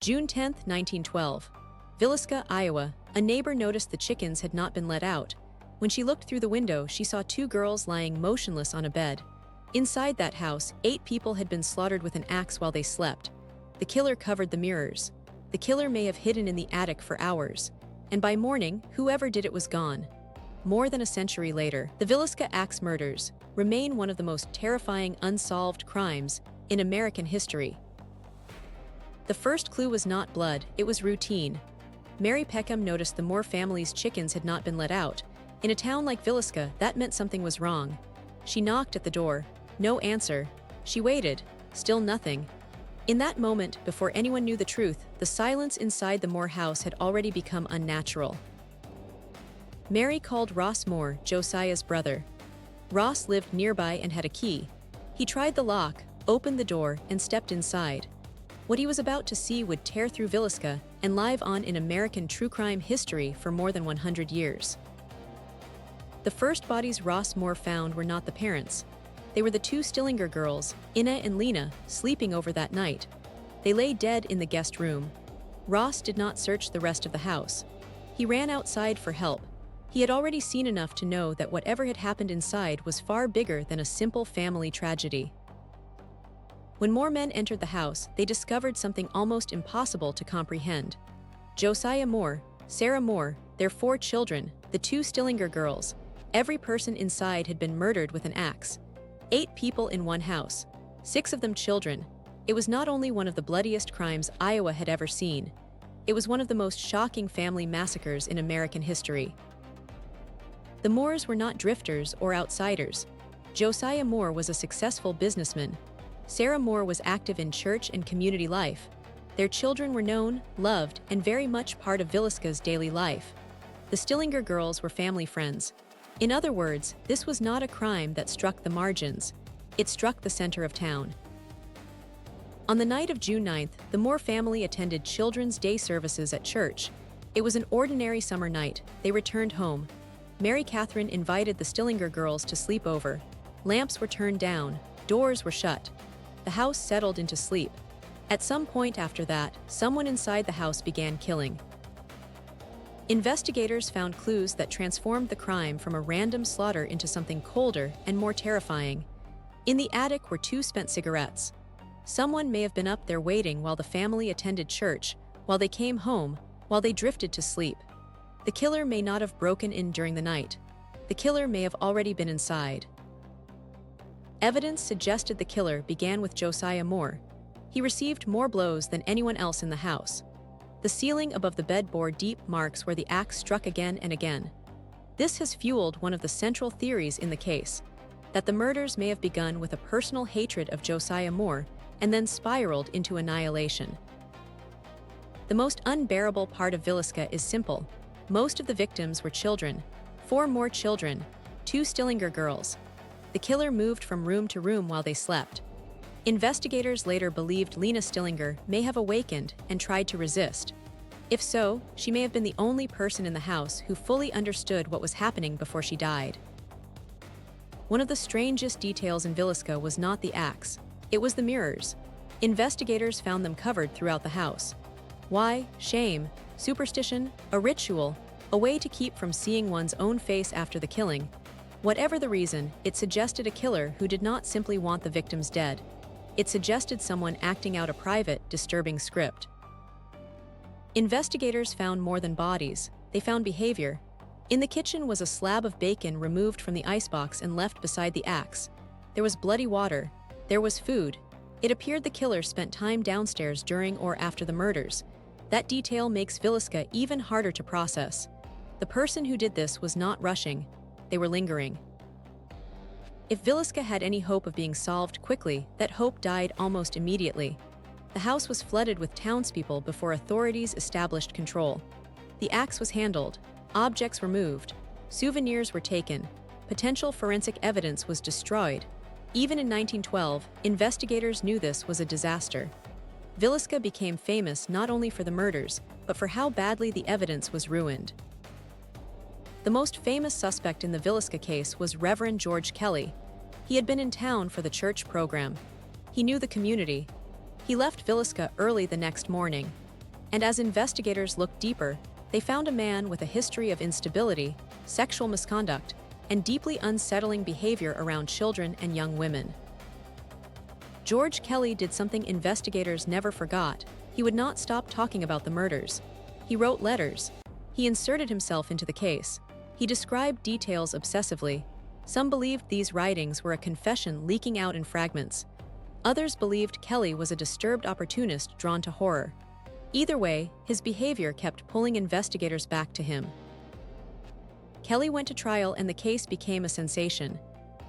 June 10, 1912. Villisca, Iowa. A neighbor noticed the chickens had not been let out. When she looked through the window, she saw two girls lying motionless on a bed. Inside that house, 8 people had been slaughtered with an axe while they slept. The killer covered the mirrors. The killer may have hidden in the attic for hours. And by morning, whoever did it was gone. More than a century later, the Villisca Axe Murders remain one of the most terrifying unsolved crimes in American history. The first clue was not blood, it was routine. Mary Peckham noticed the Moore family's chickens had not been let out. In a town like Villisca, that meant something was wrong. She knocked at the door. No answer. She waited. Still nothing. In that moment, before anyone knew the truth, the silence inside the Moore house had already become unnatural. Mary called Ross Moore, Josiah's brother. Ross lived nearby and had a key. He tried the lock, opened the door, and stepped inside. What he was about to see would tear through Villisca and live on in American true crime history for more than 100 years. The first bodies Ross Moore found were not the parents. They were the 2 Stillinger girls, Ina and Lena, sleeping over that night. They lay dead in the guest room. Ross did not search the rest of the house. He ran outside for help. He had already seen enough to know that whatever had happened inside was far bigger than a simple family tragedy. When more men entered the house, they discovered something almost impossible to comprehend. Josiah Moore, Sarah Moore, their 4 children, the 2 Stillinger girls, every person inside had been murdered with an axe. 8 people in one house, 6 of them children. It was not only one of the bloodiest crimes Iowa had ever seen, it was one of the most shocking family massacres in American history. The Moores were not drifters or outsiders. Josiah Moore was a successful businessman. Sarah Moore was active in church and community life. Their children were known, loved, and very much part of Villisca's daily life. The Stillinger girls were family friends. In other words, this was not a crime that struck the margins. It struck the center of town. On the night of June 9th, the Moore family attended Children's Day services at church. It was an ordinary summer night. They returned home. Mary Catherine invited the Stillinger girls to sleep over. Lamps were turned down. Doors were shut. The house settled into sleep. At some point after that, someone inside the house began killing. Investigators found clues that transformed the crime from a random slaughter into something colder and more terrifying. In the attic were 2 spent cigarettes. Someone may have been up there waiting while the family attended church, while they came home, while they drifted to sleep. The killer may not have broken in during the night. The killer may have already been inside. Evidence suggested the killer began with Josiah Moore. He received more blows than anyone else in the house. The ceiling above the bed bore deep marks where the axe struck again and again. This has fueled one of the central theories in the case, that the murders may have begun with a personal hatred of Josiah Moore and then spiraled into annihilation. The most unbearable part of Villisca is simple. Most of the victims were children. 4 more children, 2 Stillinger girls. The killer moved from room to room while they slept. Investigators later believed Lena Stillinger may have awakened and tried to resist. If so, she may have been the only person in the house who fully understood what was happening before she died. One of the strangest details in Villisca was not the axe. It was the mirrors. Investigators found them covered throughout the house. Why? Shame, superstition, a ritual, a way to keep from seeing one's own face after the killing. Whatever the reason, it suggested a killer who did not simply want the victims dead. It suggested someone acting out a private, disturbing script. Investigators found more than bodies. They found behavior. In the kitchen was a slab of bacon removed from the icebox and left beside the axe. There was bloody water. There was food. It appeared the killer spent time downstairs during or after the murders. That detail makes Villisca even harder to process. The person who did this was not rushing. They were lingering. If Villisca had any hope of being solved quickly, that hope died almost immediately. The house was flooded with townspeople before authorities established control. The axe was handled, objects were moved, souvenirs were taken, potential forensic evidence was destroyed. Even in 1912, investigators knew this was a disaster. Villisca became famous not only for the murders, but for how badly the evidence was ruined. The most famous suspect in the Villisca case was Reverend George Kelly. He had been in town for the church program. He knew the community. He left Villisca early the next morning. And as investigators looked deeper, they found a man with a history of instability, sexual misconduct, and deeply unsettling behavior around children and young women. George Kelly did something investigators never forgot. He would not stop talking about the murders. He wrote letters. He inserted himself into the case. He described details obsessively. Some believed these writings were a confession leaking out in fragments. Others believed Kelly was a disturbed opportunist drawn to horror. Either way, his behavior kept pulling investigators back to him. Kelly went to trial and the case became a sensation.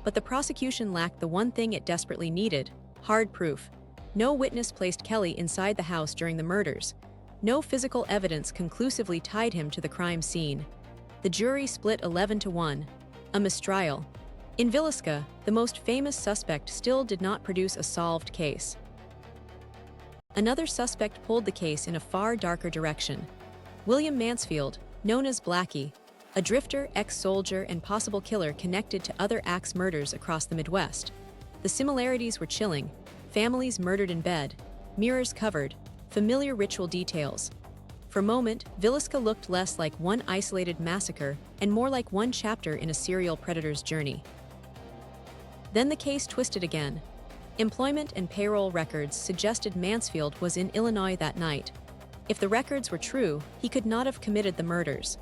But the prosecution lacked the one thing it desperately needed: hard proof. No witness placed Kelly inside the house during the murders. No physical evidence conclusively tied him to the crime scene. The jury split 11-1, a mistrial. In Villisca, the most famous suspect still did not produce a solved case. Another suspect pulled the case in a far darker direction. William Mansfield, known as Blackie, a drifter, ex-soldier, and possible killer connected to other axe murders across the Midwest. The similarities were chilling: families murdered in bed, mirrors covered, familiar ritual details. For a moment, Villisca looked less like one isolated massacre and more like one chapter in a serial predator's journey. Then the case twisted again. Employment and payroll records suggested Mansfield was in Illinois that night. If the records were true, he could not have committed the murders.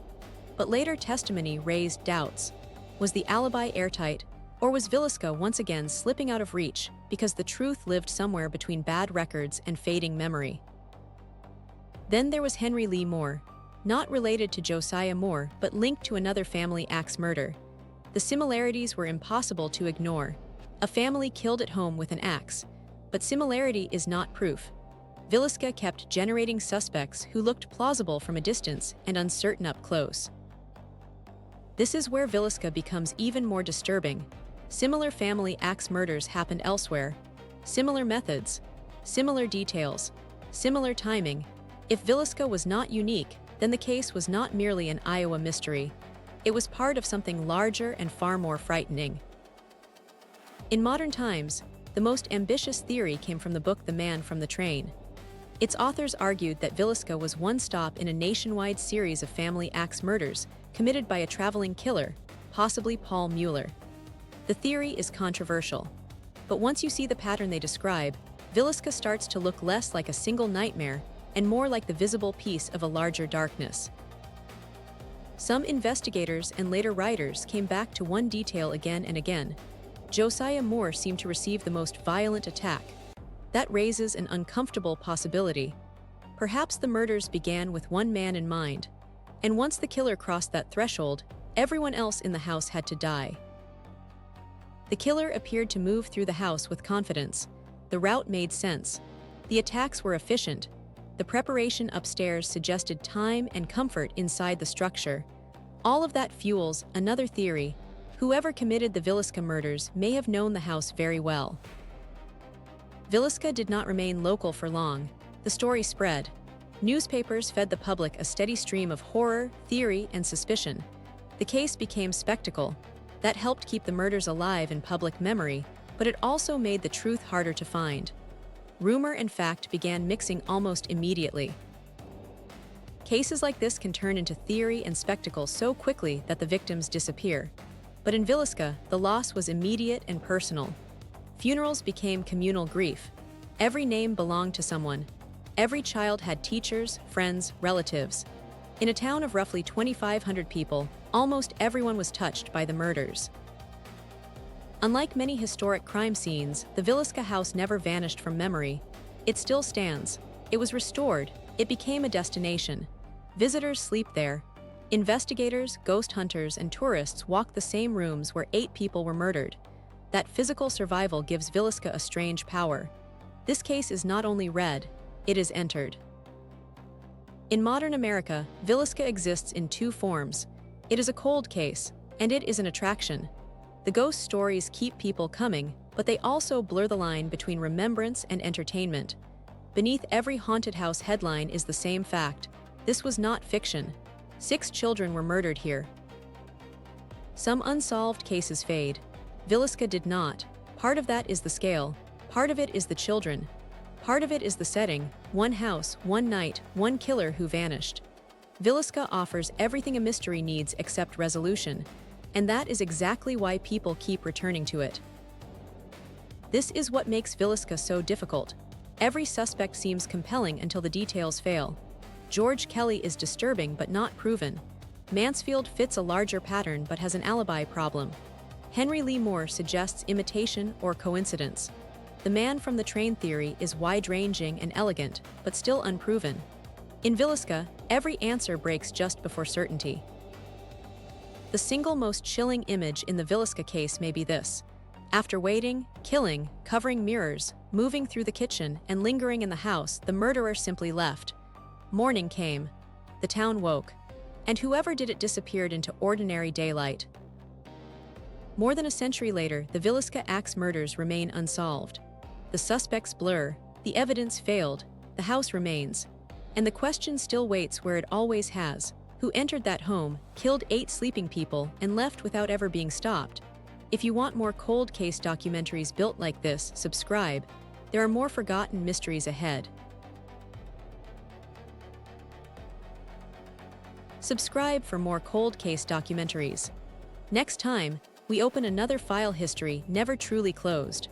But later testimony raised doubts. Was the alibi airtight, or was Villisca once again slipping out of reach because the truth lived somewhere between bad records and fading memory? Then there was Henry Lee Moore, not related to Josiah Moore but linked to another family axe murder. The similarities were impossible to ignore. A family killed at home with an axe. But similarity is not proof. Villisca kept generating suspects who looked plausible from a distance and uncertain up close. This is where Villisca becomes even more disturbing. Similar family axe murders happened elsewhere. Similar methods, similar details, similar timing. If Villisca was not unique, then the case was not merely an Iowa mystery. It was part of something larger and far more frightening. In modern times, the most ambitious theory came from the book The Man from the Train. Its authors argued that Villisca was one stop in a nationwide series of family axe murders committed by a traveling killer, possibly Paul Mueller. The theory is controversial. But once you see the pattern they describe, Villisca starts to look less like a single nightmare and more like the visible piece of a larger darkness. Some investigators and later writers came back to one detail again and again. Josiah Moore seemed to receive the most violent attack. That raises an uncomfortable possibility. Perhaps the murders began with one man in mind, and once the killer crossed that threshold, everyone else in the house had to die. The killer appeared to move through the house with confidence. The route made sense. The attacks were efficient. The preparation upstairs suggested time and comfort inside the structure. All of that fuels another theory. Whoever committed the Villisca murders may have known the house very well. Villisca did not remain local for long. The story spread. Newspapers fed the public a steady stream of horror, theory, and suspicion. The case became spectacle. That helped keep the murders alive in public memory, but it also made the truth harder to find. Rumor and fact began mixing almost immediately. Cases like this can turn into theory and spectacle so quickly that the victims disappear. But in Villisca, the loss was immediate and personal. Funerals became communal grief. Every name belonged to someone. Every child had teachers, friends, relatives. In a town of roughly 2,500 people, almost everyone was touched by the murders. Unlike many historic crime scenes, the Villisca house never vanished from memory. It still stands. It was restored. It became a destination. Visitors sleep there. Investigators, ghost hunters, and tourists walk the same rooms where 8 people were murdered. That physical survival gives Villisca a strange power. This case is not only read, it is entered. In modern America, Villisca exists in 2 forms. It is a cold case, and it is an attraction. The ghost stories keep people coming, but they also blur the line between remembrance and entertainment. Beneath every haunted house headline is the same fact: this was not fiction. 6 children were murdered here. Some unsolved cases fade. Villisca did not. Part of that is the scale. Part of it is the children. Part of it is the setting: one house, one night, one killer who vanished. Villisca offers everything a mystery needs except resolution, and that is exactly why people keep returning to it. This is what makes Villisca so difficult. Every suspect seems compelling until the details fail. George Kelly is disturbing but not proven. Mansfield fits a larger pattern but has an alibi problem. Henry Lee Moore suggests imitation or coincidence. The man from the train theory is wide-ranging and elegant, but still unproven. In Villisca, every answer breaks just before certainty. The single most chilling image in the Villisca case may be this. After waiting, killing, covering mirrors, moving through the kitchen, and lingering in the house, the murderer simply left. Morning came. The town woke. And whoever did it disappeared into ordinary daylight. More than a century later, the Villisca Axe murders remain unsolved. The suspects blur, the evidence failed, the house remains. And the question still waits where it always has. Who entered that home, killed 8 sleeping people, and left without ever being stopped? If you want more cold case documentaries built like this, subscribe. There are more forgotten mysteries ahead. Subscribe for more cold case documentaries. Next time, we open another file history never truly closed.